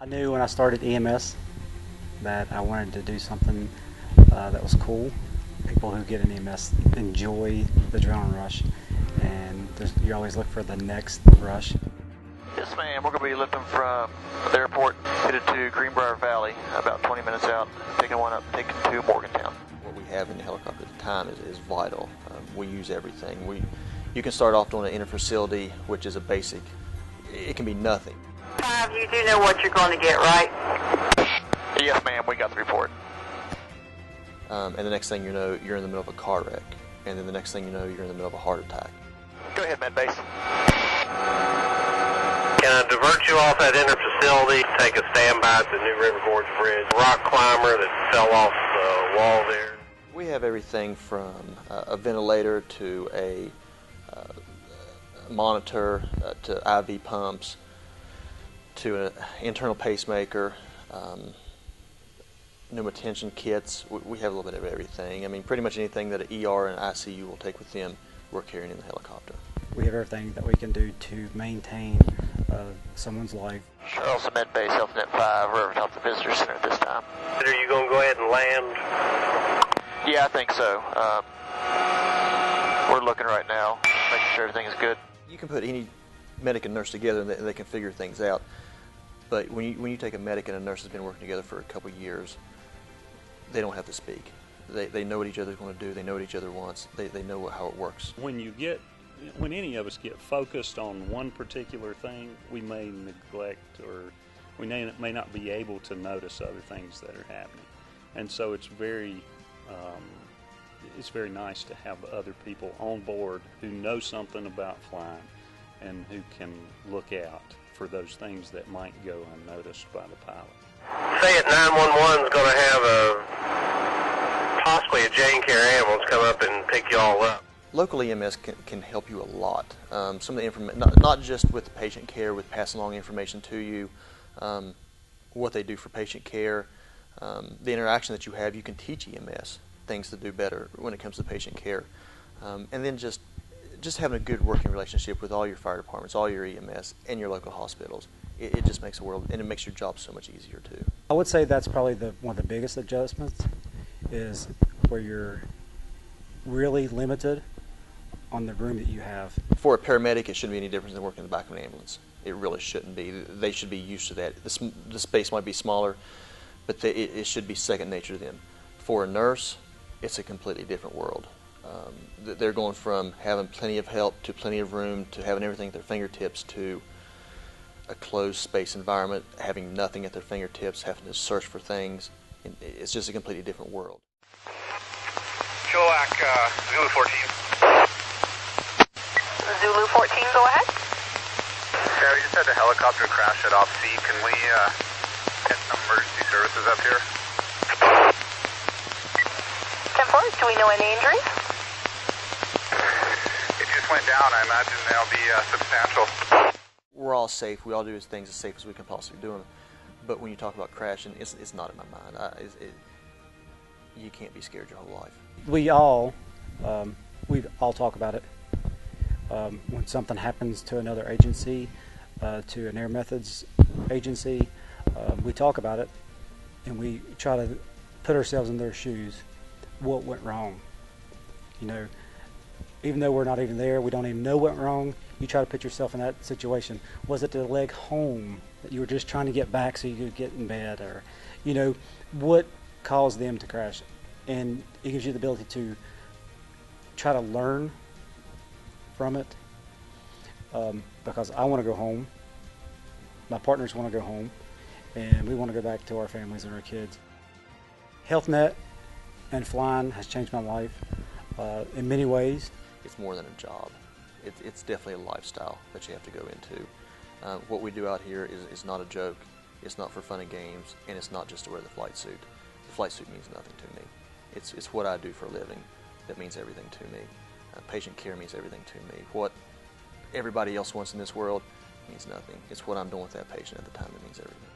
I knew when I started EMS that I wanted to do something that was cool. People who get an EMS enjoy the adrenaline rush, and you always look for the next rush. Yes, ma'am. We're going to be lifting from the airport, headed to Greenbrier Valley, about 20 minutes out, taking one up, taking to Morgantown. What we have in the helicopter at the time is vital. We use everything. You can start off doing an inter-facility, which is a basic. It can be nothing. 5, you do know what you're going to get, right? Yes, ma'am. We got the report. And the next thing you know, you're in the middle of a car wreck. And then the next thing you know, you're in the middle of a heart attack. Go ahead, med base. Can I divert you off that inter-facility, take a standby at the New River Gorge Bridge? Rock climber that fell off the wall there. We have everything from a ventilator to a monitor to IV pumps to an internal pacemaker, pneumotension kits. We have a little bit of everything. I mean, pretty much anything that an ER and ICU will take with them, we're carrying in the helicopter. We have everything that we can do to maintain someone's life. Charleston Med Base, HealthNet 5, we're over top the Visitor Center at this time. Are you going to go ahead and land? Yeah, I think so. We're looking right now, making sure everything is good. You can put any medic and nurse together and they can figure things out. But when you take a medic and a nurse that's been working together for a couple of years, they don't have to speak. They know what each other's going to do. They know what each other wants. They know how it works. When any of us get focused on one particular thing, we may neglect or we may not be able to notice other things that are happening. And so it's very nice to have other people on board who know something about flying and who can look out for those things that might go unnoticed by the pilot. Say it 911 is going to have possibly a Jane Care ambulance come up and pick you all up. Local EMS can help you a lot. Some of the information, not just with the patient care, with passing along information to you, what they do for patient care, the interaction that you have. You can teach EMS things to do better when it comes to patient care, and then just having a good working relationship with all your fire departments, all your EMS, and your local hospitals. It just makes a world, and it makes your job so much easier too. I would say that's probably one of the biggest adjustments, is where you're really limited on the room that you have. For a paramedic, it shouldn't be any different than working in the back of an ambulance. It really shouldn't be. They should be used to that. The space might be smaller, but it should be second nature to them. For a nurse, it's a completely different world. They're going from having plenty of help to plenty of room to having everything at their fingertips to a closed space environment, having nothing at their fingertips, having to search for things. It's just a completely different world. Chilak, Zulu 14. Zulu 14, go ahead. Yeah, we just had a helicopter crash at off-sea. Can we get some emergency services up here? 10-4, do we know any injuries? It just went down. I imagine they'll be substantial. We're all safe. We all do things as safe as we can possibly do them. But when you talk about crashing, it's not in my mind. You can't be scared your whole life. We all talk about it. When something happens to another agency, to an Air Methods agency, we talk about it, and we try to put ourselves in their shoes. What went wrong? You know, even though we're not even there, we don't even know what went wrong. You try to put yourself in that situation. Was it the leg home that you were just trying to get back so you could get in bed, or, you know, what caused them to crash? And it gives you the ability to try to learn from it, because I want to go home, my partners want to go home, and we want to go back to our families and our kids. HealthNet and flying has changed my life in many ways. It's more than a job. It's definitely a lifestyle that you have to go into. What we do out here is not a joke. It's not for fun and games, and it's not just to wear the flight suit. The flight suit means nothing to me. It's what I do for a living that means everything to me. Patient care means everything to me. What everybody else wants in this world means nothing. It's what I'm doing with that patient at the time that means everything.